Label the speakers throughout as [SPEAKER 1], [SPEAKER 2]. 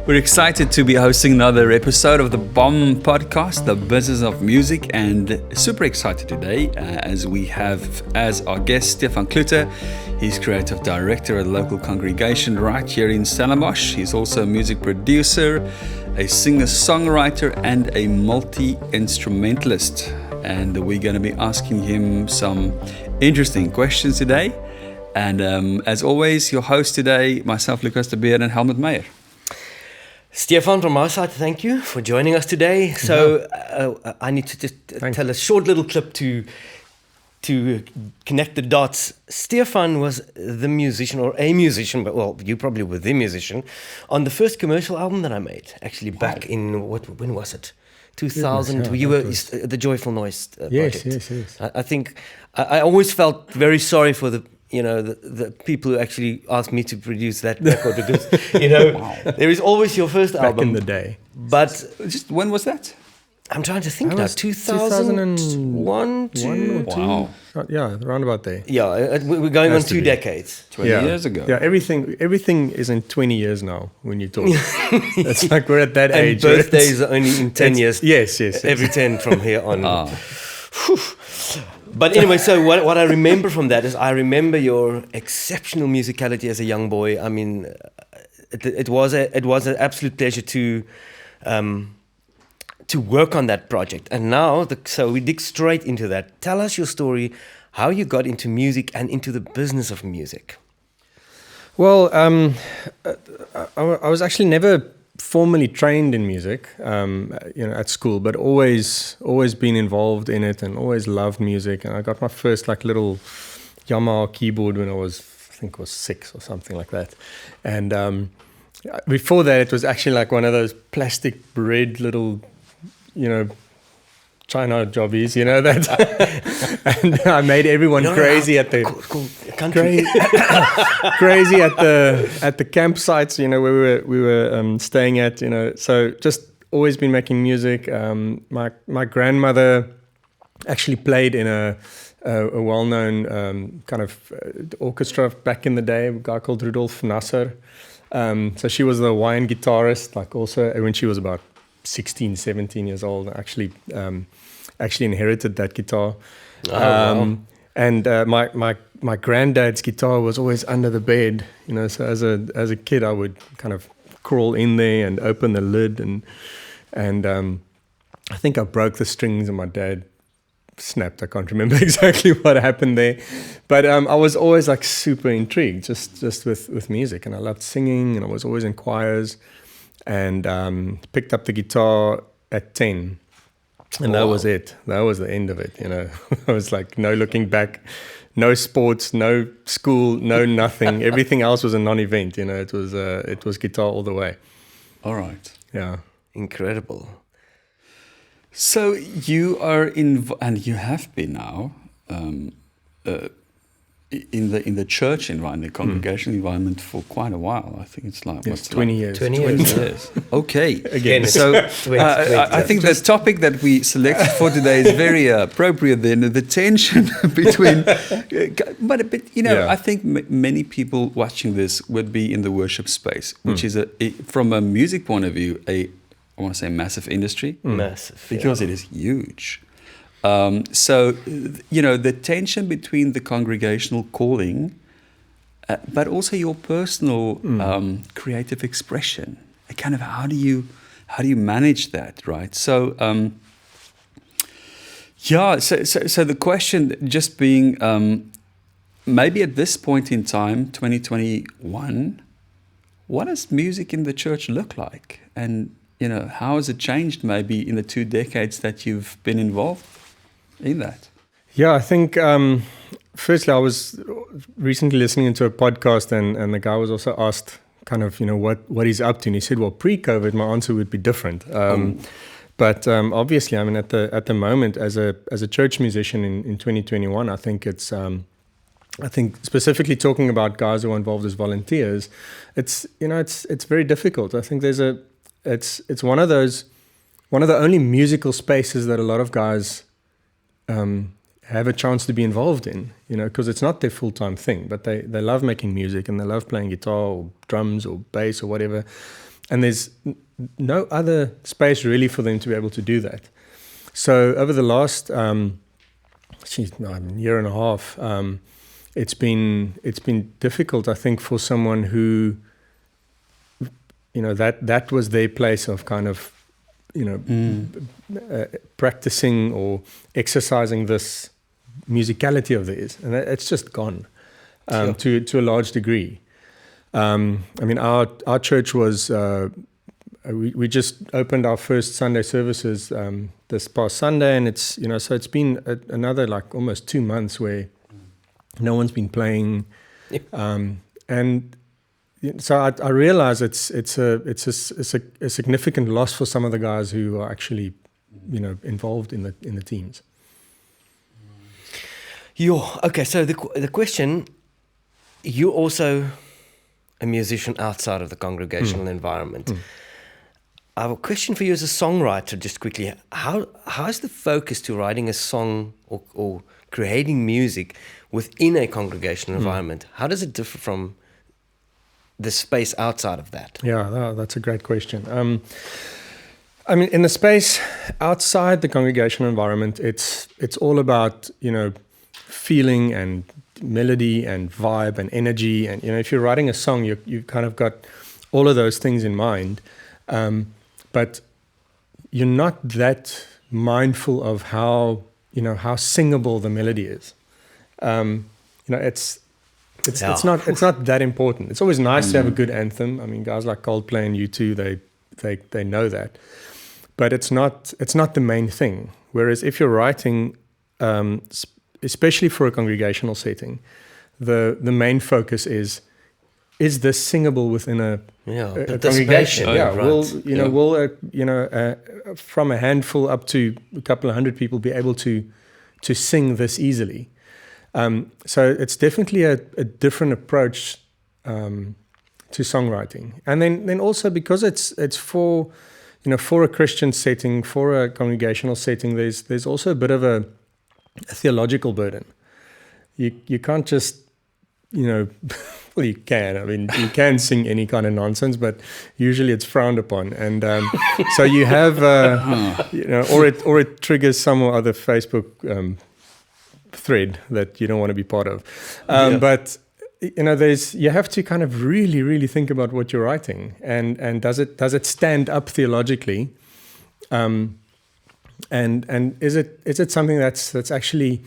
[SPEAKER 1] We're excited to be hosting another episode of the BOM podcast, The Business of Music, and super excited today as we have as our guest Stephan Cloete. He's creative director at the local congregation right here in Stellenbosch. He's also a music producer, a singer-songwriter, and a multi-instrumentalist. And we're going to be asking him some interesting questions today. And as always, your host today, myself, Lucas de Beer, and Helmut Meyer.
[SPEAKER 2] Stephan, from my side, thank you for joining us today. So I need to just tell a short little clip to connect the dots. Stephan was the musician, or a musician, but well, you probably were the musician, on the first commercial album that I made, actually back in, when was it? 2000, you were the Joyful Noise project.
[SPEAKER 3] Yes.
[SPEAKER 2] I think I always felt very sorry for the people who actually asked me to produce that record because, there is always your first album.
[SPEAKER 3] Back in the day.
[SPEAKER 2] But
[SPEAKER 1] just when was that?
[SPEAKER 2] I'm trying to think now. 2001, 2.
[SPEAKER 1] Wow.
[SPEAKER 3] Yeah, around about there.
[SPEAKER 2] Yeah, we're going on 2 decades.
[SPEAKER 1] 20 years ago.
[SPEAKER 3] Yeah, everything is in 20 years now when you talk. It's like we're at that
[SPEAKER 2] and
[SPEAKER 3] age.
[SPEAKER 2] Birthdays are only in 10 years.
[SPEAKER 3] Yes.
[SPEAKER 2] Every 10 from here on. But anyway, so what I remember from that is I remember your exceptional musicality as a young boy. I mean, it was an absolute pleasure to work on that project. And now, so we dig straight into that. Tell us your story, how you got into music and into the business of music.
[SPEAKER 3] Well, I was actually never formally trained in music, at school, but always been involved in it and always loved music. And I got my first little Yamaha keyboard when I was 6 or something like that. And before that, it was actually like one of those plastic red little, China jobbies, that. And I made everyone crazy at the crazy at the campsites, where we were staying at, So just always been making music. My grandmother actually played in a well-known kind of orchestra back in the day. A guy called Rudolf Nasser. So she was the Hawaiian guitarist, also when she was about 16, 17 years old. Actually inherited that guitar.
[SPEAKER 2] Wow.
[SPEAKER 3] And my granddad's guitar was always under the bed, So as a kid, I would kind of crawl in there and open the lid, and I think I broke the strings, and my dad snapped. I can't remember exactly what happened there, but I was always super intrigued, just with music, and I loved singing, and I was always in choirs, and picked up the guitar at 10. And that was it. That was the end of it, I was like, no looking back, no sports, no school, no nothing. Everything else was a non-event, It was guitar all the way.
[SPEAKER 1] All right.
[SPEAKER 3] Yeah.
[SPEAKER 2] Incredible.
[SPEAKER 1] So you are and you have been now in the church environment, the congregational environment for quite a while. I think it's
[SPEAKER 3] 20 years.
[SPEAKER 2] 20 years.
[SPEAKER 1] Okay.
[SPEAKER 2] Again,
[SPEAKER 1] so I think the topic that we selected for today is very appropriate. Then the tension between, but I think many people watching this would be in the worship space, which is from a music point of view, I want to say massive industry,
[SPEAKER 2] massive
[SPEAKER 1] because it is huge. So, the tension between the congregational calling, but also your personal creative expression. Kind of how do you manage that, right? So, so the question just being, maybe at this point in time, 2021, what does music in the church look like? And, how has it changed maybe in the 2 decades that you've been involved in that?
[SPEAKER 3] Yeah, I think firstly, I was recently listening to a podcast, and the guy was also asked kind of, what he's up to, and he said, well, pre-COVID, my answer would be different. But obviously, I mean, at the moment, as a church musician in 2021, I think it's I think specifically talking about guys who are involved as volunteers, it's very difficult. I think it's one of the only musical spaces that a lot of guys have a chance to be involved in, because it's not their full-time thing, but they love making music and they love playing guitar or drums or bass or whatever. and there's no other space really for them to be able to do that. So over the last year and a half, it's been difficult, I think, for someone who, that was their place of kind of, practicing or exercising this musicality of theirs, and it's just gone to a large degree. Our church was we just opened our first Sunday services this past Sunday, and it's so it's been another like almost 2 months where no one's been playing, and so I realize it's a significant loss for some of the guys who are actually involved in the teams.
[SPEAKER 2] Okay, so the question, you're also a musician outside of the congregational environment. I have a question for you as a songwriter, just quickly. How is the focus to writing a song or creating music within a congregational environment? How does it differ from the space outside of that?
[SPEAKER 3] Yeah, that's a great question. In the space outside the congregational environment, it's all about feeling and melody and vibe and energy, and if you're writing a song, you've kind of got all of those things in mind, but you're not that mindful of how singable the melody is. It's not that important. It's always nice to have a good anthem. Guys like Coldplay and U2, they know that, but it's not the main thing. Whereas if you're writing, especially for a congregational setting, the main focus is this singable within a congregation?
[SPEAKER 2] Right.
[SPEAKER 3] Will from a handful up to a couple of hundred people be able to sing this easily? So it's definitely a different approach to songwriting, and then also because it's for a Christian setting, for a congregational setting, there's also a bit of a theological burden. You can't just well, you can. You can sing any kind of nonsense, but usually it's frowned upon, and so you have or it triggers some other Facebook thread that you don't want to be part of. But you have to kind of really, really think about what you're writing, and does it stand up theologically, and is it something that's actually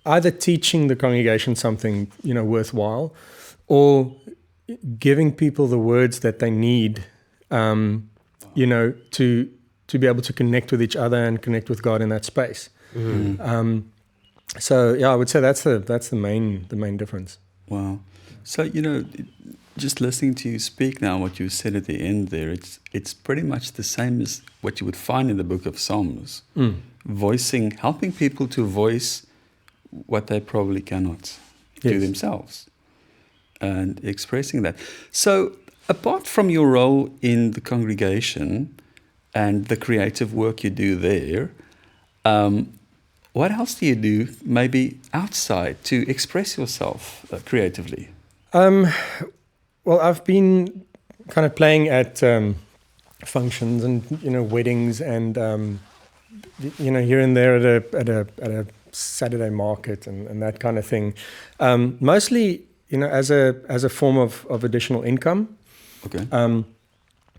[SPEAKER 3] either teaching the congregation something worthwhile, or giving people the words that they need to be able to connect with each other and connect with God in that space. So I would say that's the main difference.
[SPEAKER 1] Wow. So just listening to you speak now, what you said at the end there, it's pretty much the same as what you would find in the book of Psalms. Helping people to voice what they probably cannot do themselves, and expressing that. So apart from your role in the congregation and the creative work you do there, what else do you do maybe outside to express yourself creatively? Well, I've been kind of playing at functions and weddings and here and there at a Saturday market and that kind of thing. Mostly as a form of additional income. Okay.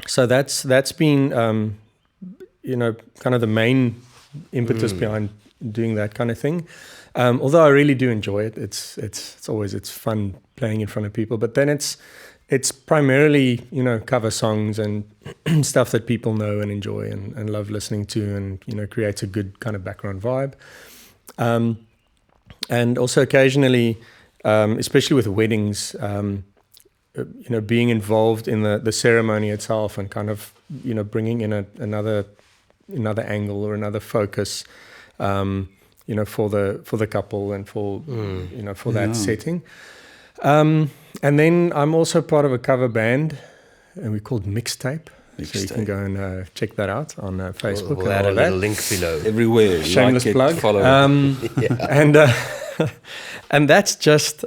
[SPEAKER 3] So that's been kind of the main impetus behind doing that kind of thing. Although I really do enjoy it. It's fun playing in front of people. But then it's primarily cover songs and stuff that people know and enjoy and love listening to, and creates a good kind of background vibe. And also occasionally, especially with weddings, being involved in the ceremony itself and kind of bringing in another angle or another focus, for the couple and for for that setting. And then I'm also part of a cover band, and we're called Mixtape. So you can go and check that out on Facebook.
[SPEAKER 2] We'll add a little link below.
[SPEAKER 1] Everywhere.
[SPEAKER 3] Shameless plug.
[SPEAKER 1] Follow.
[SPEAKER 3] And that's just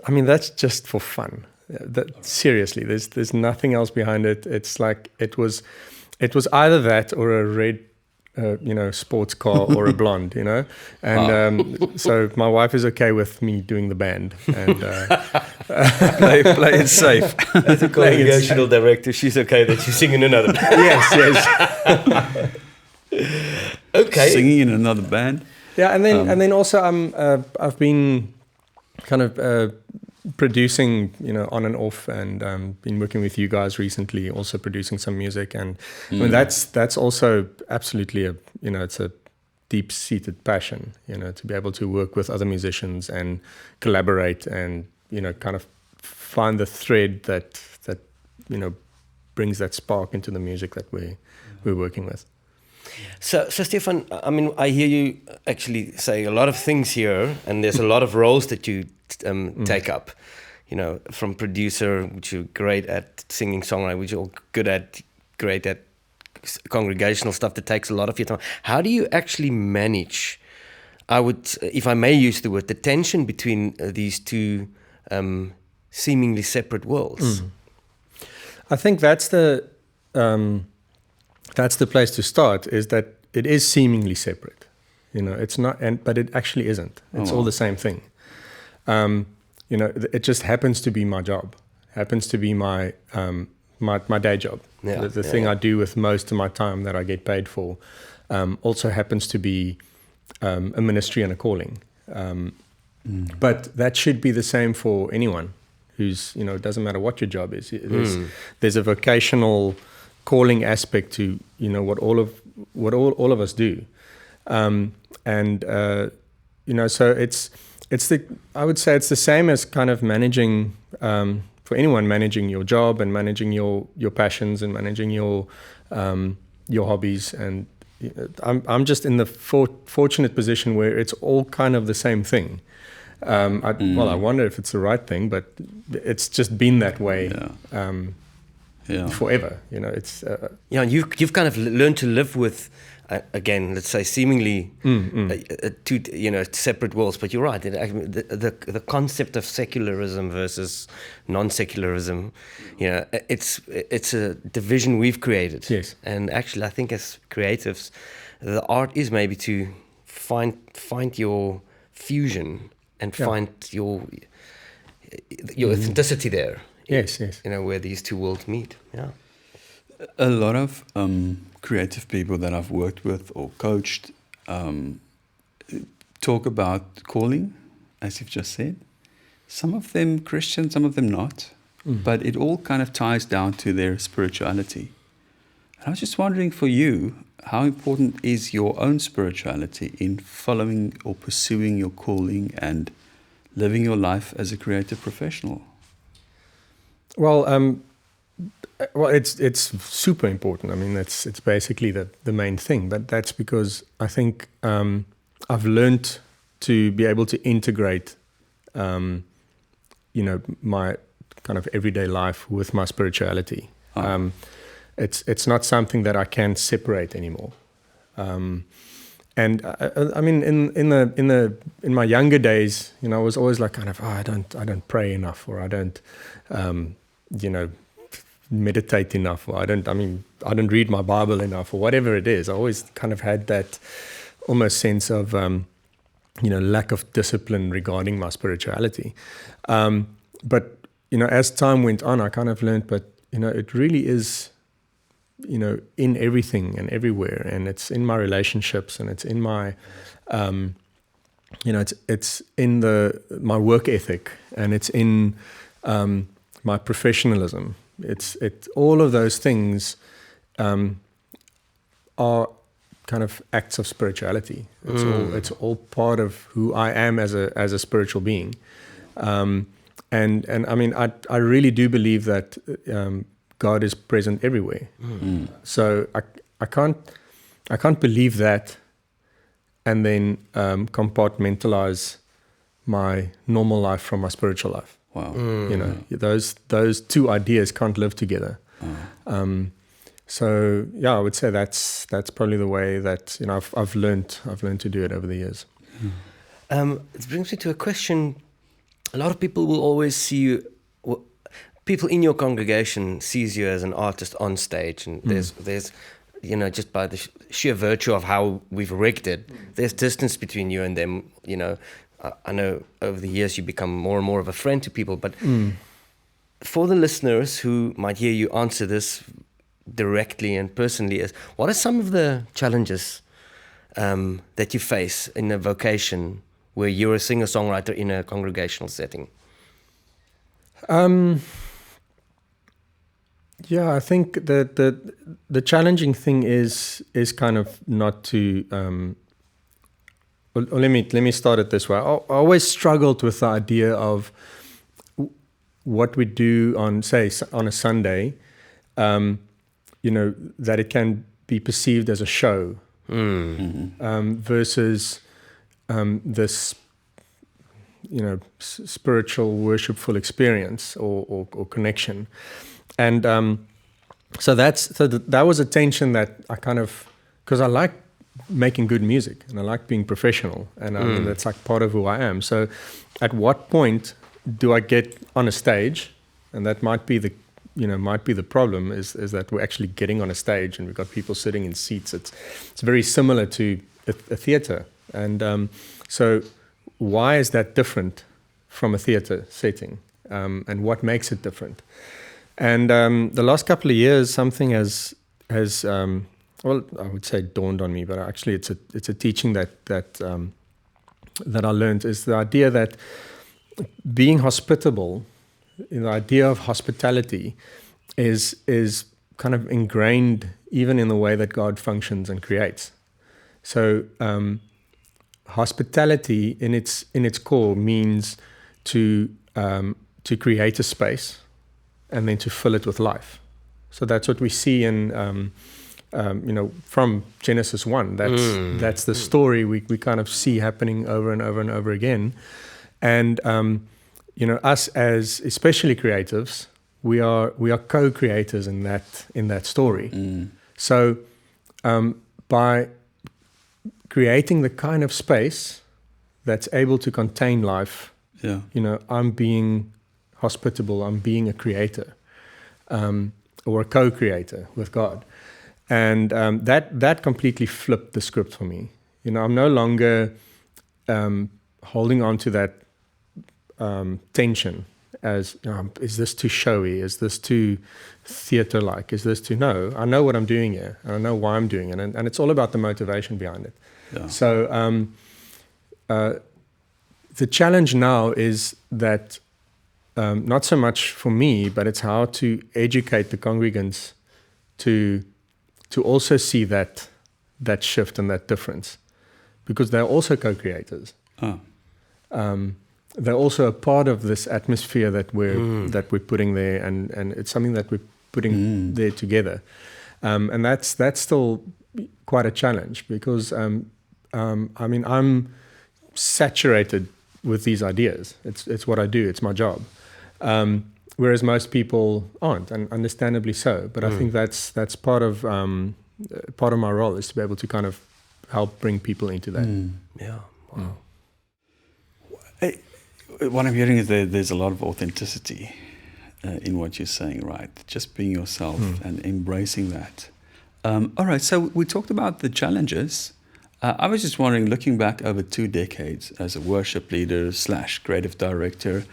[SPEAKER 3] for fun. Seriously, there's nothing else behind it. It's like it was either that or a red, sports car or a blonde, and so my wife is okay with me doing the band and
[SPEAKER 1] play it safe.
[SPEAKER 2] As a congregational director, she's okay that you sing in another band.
[SPEAKER 3] yes.
[SPEAKER 2] Okay.
[SPEAKER 1] Singing in another band.
[SPEAKER 3] Yeah, and then also I've been kind of producing, on and off, and been working with you guys recently, also producing some music, and I mean that's also absolutely it's a deep-seated passion, to be able to work with other musicians and collaborate, and kind of find the thread that brings that spark into the music that we're working with.
[SPEAKER 2] So Stephan, I mean, I hear you actually say a lot of things here, and there's a lot of roles that you take up. From producer, which you're great at, singing, songwriting, which you're great at congregational stuff that takes a lot of your time. How do you actually manage? If I may use the word, the tension between these two seemingly separate worlds.
[SPEAKER 3] I think that's the place to start, is that it is seemingly separate. It's not, but it actually isn't. It's all the same thing. It just happens to be my job, happens to be my my day job.
[SPEAKER 2] Yeah,
[SPEAKER 3] the thing I do with most of my time that I get paid for, also happens to be a ministry and a calling. But that should be the same for anyone who's, it doesn't matter what your job is. There's a vocational calling aspect to, what all of us do. So I would say it's the same as kind of managing, for anyone, managing your job and managing your passions and managing your hobbies. And I'm just in the fortunate position where it's all kind of the same thing. I wonder if it's the right thing, but it's just been that way forever. It's
[SPEAKER 2] you've kind of learned to live with. Again, let's say seemingly two separate worlds, but you're right. The concept of secularism versus non-secularism, it's a division we've created.
[SPEAKER 3] Yes.
[SPEAKER 2] And actually, I think as creatives, the art is maybe to find your fusion and find your authenticity there.
[SPEAKER 3] Yes.
[SPEAKER 2] Where these two worlds meet. Yeah.
[SPEAKER 1] A lot of creative people that I've worked with or coached talk about calling, as you've just said. Some of them Christian, some of them not. But it all kind of ties down to their spirituality. And I was just wondering, for you, how important is your own spirituality in following or pursuing your calling and living your life as a creative professional?
[SPEAKER 3] Well, it's super important. I mean, it's basically the main thing. But that's because I think I've learned to be able to integrate, my kind of everyday life with my spirituality. It's not something that I can separate anymore. And I mean, in my younger days, I was always like kind of, I don't pray enough, or I don't, meditate enough, or I don't read my Bible enough, or whatever it is. I always kind of had that almost sense of, lack of discipline regarding my spirituality. But, as time went on, I kind of learned, but, it really is, in everything and everywhere, and it's in my relationships, and it's in my, it's in my work ethic, and it's in my professionalism. It's all of those things are kind of acts of spirituality. It's all part of who I am as a spiritual being. And I mean, I really do believe that God is present everywhere. So I can't believe that and then compartmentalize my normal life from my spiritual life.
[SPEAKER 1] Wow.
[SPEAKER 3] Those two ideas can't live together. So yeah, I would say that's probably the way that I've learned to do it over the years.
[SPEAKER 2] It brings me to a question. A lot of people will always see you. people in your congregation sees you as an artist on stage, and there's just by the sheer virtue of how we've rigged it, there's distance between you and them. I know over the years you become more and more of a friend to people, but for the listeners who might hear you answer this directly and personally, what are some of the challenges that you face in a vocation where you're a singer-songwriter in a congregational setting?
[SPEAKER 3] I think that the challenging thing is kind of not to. Let me start it this way. I always struggled with the idea of what we do on a Sunday, that it can be perceived as a show versus this, spiritual, worshipful experience or connection. And so that was a tension that I kind of, because I like making good music and I like being professional, and I mean, that's like part of who I am. So at what point do I get on a stage? And that might be the problem is that we're actually getting on a stage and we've got people sitting in seats. It's very similar to a theater. And so why is that different from a theater setting? And what makes it different? And the last couple of years, something has I would say dawned on me, but actually it's a teaching that I learned, is the idea that being hospitable, the idea of hospitality is kind of ingrained even in the way that God functions and creates. So hospitality in its core means to create a space and then to fill it with life. So that's what we see in from Genesis 1. That's the story we kind of see happening over and over and over again. And us as especially creatives, we are co-creators in that story. So by creating the kind of space that's able to contain life, I'm being hospitable, I'm being a creator, or a co-creator with God. And that completely flipped the script for me. I'm no longer holding on to that tension as, is this too showy? Is this too theater-like? Is this too... No, I know what I'm doing here. I know why I'm doing it. And it's all about the motivation behind it. Yeah. So the challenge now is that not so much for me, but it's how to educate the congregants to also see that shift and that difference, because they're also co-creators. They're also a part of this atmosphere that we're putting there, and it's something that we're putting there together. And that's still quite a challenge, because I'm saturated with these ideas. It's what I do. It's my job. Whereas most people aren't, and understandably so. But I think that's part of my role, is to be able to kind of help bring people into that.
[SPEAKER 2] Yeah. Wow.
[SPEAKER 1] What I'm hearing is that there's a lot of authenticity in what you're saying, right? Just being yourself and embracing that. All right. So we talked about the challenges. I was just wondering, looking back over 2 decades as a worship leader / creative director,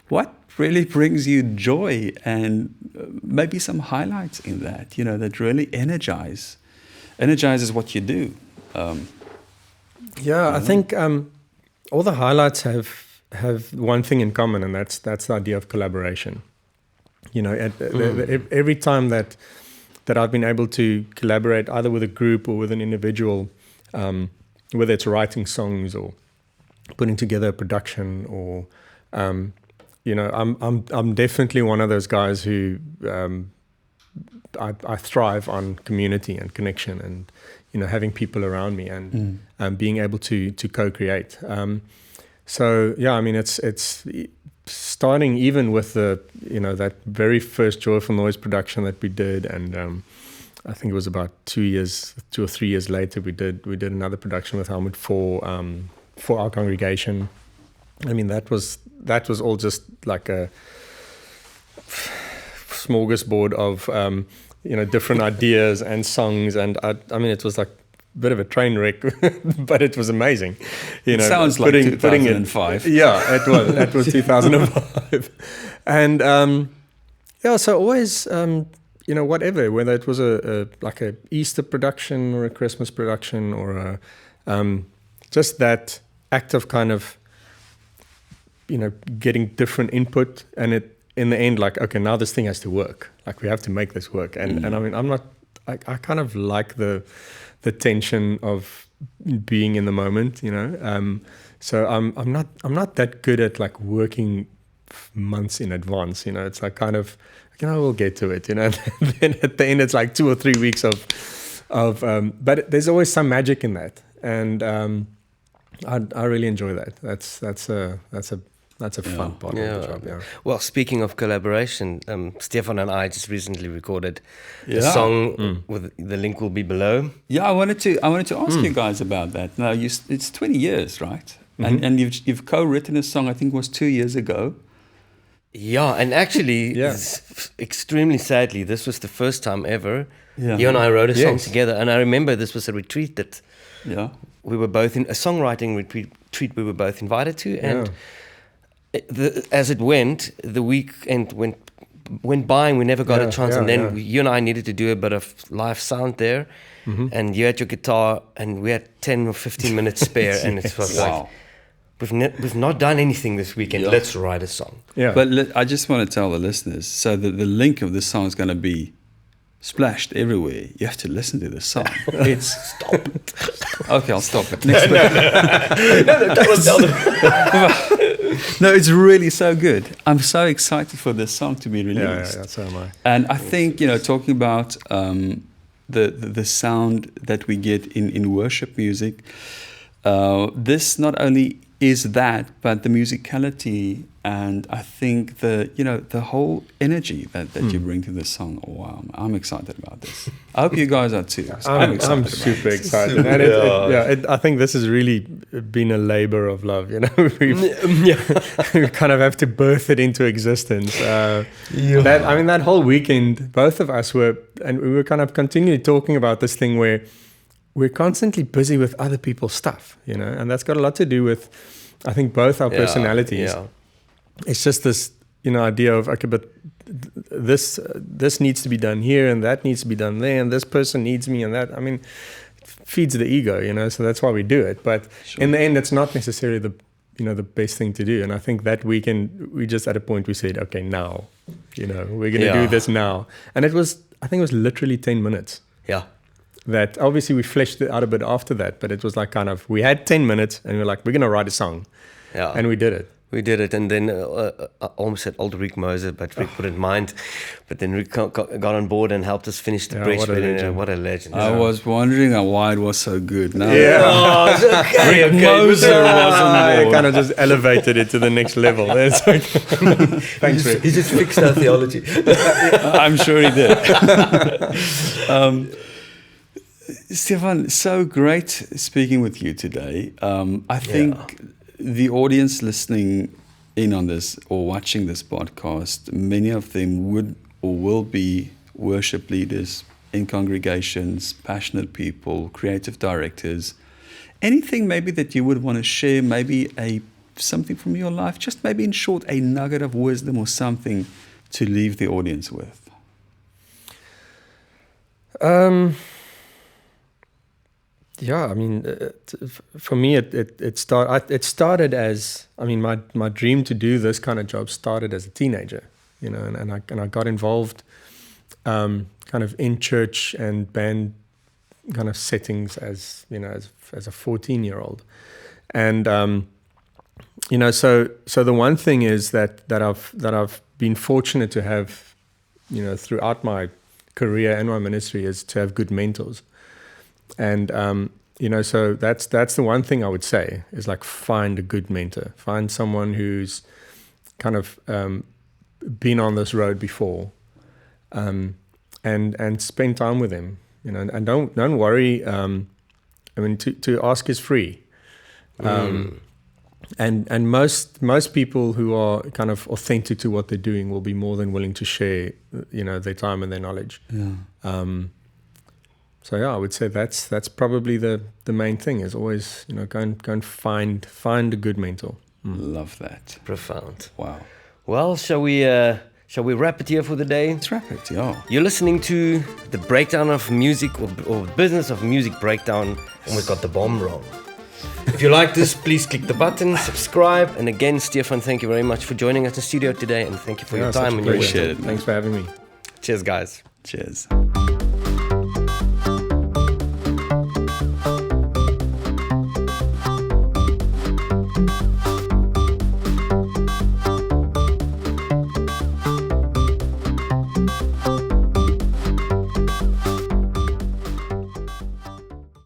[SPEAKER 1] what really brings you joy, and maybe some highlights in that, that really energizes what you do?
[SPEAKER 3] I think all the highlights have one thing in common, and that's the idea of collaboration. Every time that I've been able to collaborate either with a group or with an individual, whether it's writing songs or putting together a production, or I'm definitely one of those guys who I thrive on community and connection, and having people around me, and being able to co-create. It's starting even with the that very first Joyful Noise production that we did, and I think it was about 2 or 3 years later we did another production with Helmut for our congregation. I mean, that was all just like smorgasbord of different ideas and songs, and I mean it was like a bit of a train wreck, but it was amazing.
[SPEAKER 1] It sounds like 2005.
[SPEAKER 3] It was. That was 2005, and so always whatever, whether it was a Easter production or a Christmas production or just that act of kind of getting different input, and it in the end, like, okay, now this thing has to work. Like, we have to make this work. And I mean, I kind of like the tension of being in the moment, So I'm not that good at like working months in advance, It's like kind of, we'll get to it, And then at the end, it's like 2 or 3 weeks of but there's always some magic in that, and I really enjoy that. That's a fun part of the job. Yeah.
[SPEAKER 2] Well, speaking of collaboration, Stephan and I just recently recorded a song. With the link will be below.
[SPEAKER 1] Yeah, I wanted to ask you guys about that. Now, it's 20 years, right?
[SPEAKER 2] Mm-hmm.
[SPEAKER 1] And you've co-written a song. I think it was 2 years ago.
[SPEAKER 2] Yeah, and actually, extremely sadly, this was the first time ever you and I wrote a song together. And I remember this was a retreat that we were both in, a songwriting retreat we were both invited to, and. As it went, the weekend went by and we never got a chance. And then you and I needed to do a bit of live sound there. Mm-hmm. And you had your guitar and we had 10 or 15 minutes spare. And it was like, we've not done anything this weekend. Yeah. Let's write a song.
[SPEAKER 1] Yeah. But I just want to tell the listeners, so that the link of this song is going to be splashed everywhere. You have to listen to this song.
[SPEAKER 2] Stop it.
[SPEAKER 1] Okay, I'll stop it. Next No, it's really so good. I'm so excited for this song to be released.
[SPEAKER 3] Yeah, so am I.
[SPEAKER 1] And I think, talking about the sound that we get in worship music, this not only is that, but the musicality, and I think the whole energy that you bring to this song. Oh, wow, I'm excited about this. I hope you guys are too.
[SPEAKER 3] I'm super excited. And I think this has really been a labor of love. We kind of have to birth it into existence. That whole weekend, both of us were kind of continually talking about this thing where we're constantly busy with other people's stuff, and that's got a lot to do with, I think, both our personalities. Yeah. It's just this, idea of, okay, but this needs to be done here and that needs to be done there, and this person needs me and that. I mean, it feeds the ego, so that's why we do it. But in the end, it's not necessarily the best thing to do. And I think that weekend, we just at a point we said, okay, now, we're going to do this now. And I think it was literally 10 minutes.
[SPEAKER 2] Yeah.
[SPEAKER 3] That obviously we fleshed it out a bit after that, but it was like kind of, we had 10 minutes and we were like, we're going to write a song. Yeah. And we did it.
[SPEAKER 2] We did it, and then I almost said old Rick Moser, but Rick wouldn't mind. But then Rick got on board and helped us finish the bridge. What a legend.
[SPEAKER 1] I was wondering why it was so good. No.
[SPEAKER 3] Yeah.
[SPEAKER 1] Rick Moser was on board.
[SPEAKER 3] Kind of just elevated it to the next level. Thanks, Rick.
[SPEAKER 2] He just fixed our theology.
[SPEAKER 1] I'm sure he did. Stephan, so great speaking with you today. I think the audience listening in on this or watching this podcast, many of them would or will be worship leaders in congregations, passionate people, creative directors. Anything maybe that you would want to share, maybe something from your life, just maybe in short, a nugget of wisdom or something to leave the audience with?
[SPEAKER 3] Yeah, I mean, for me, it started as, I mean, my dream to do this kind of job started as a teenager, and I got involved, kind of in church and band kind of settings as a 14-year-old, and so the one thing is that I've been fortunate to have, throughout my career and my ministry, is to have good mentors. And, so that's the one thing I would say is like, find a good mentor, find someone who's kind of, been on this road before, and spend time with them, and don't worry. I mean, to ask is free. And most people who are kind of authentic to what they're doing will be more than willing to share, their time and their knowledge.
[SPEAKER 1] Yeah.
[SPEAKER 3] So yeah, I would say that's probably the main thing is always, go and find a good mentor.
[SPEAKER 1] Love that.
[SPEAKER 2] Profound.
[SPEAKER 1] Wow.
[SPEAKER 2] Well, shall we wrap it here for the day?
[SPEAKER 1] Let's wrap it, yeah.
[SPEAKER 2] You're listening to the breakdown of music or business of music breakdown, and we've got the bomb wrong. If you like this, please click the button, subscribe, and again, Stephan, thank you very much for joining us in the studio today, and thank you for your time and your wisdom.
[SPEAKER 1] Appreciate it.
[SPEAKER 3] Thanks for having me.
[SPEAKER 2] Cheers, guys.
[SPEAKER 1] Cheers.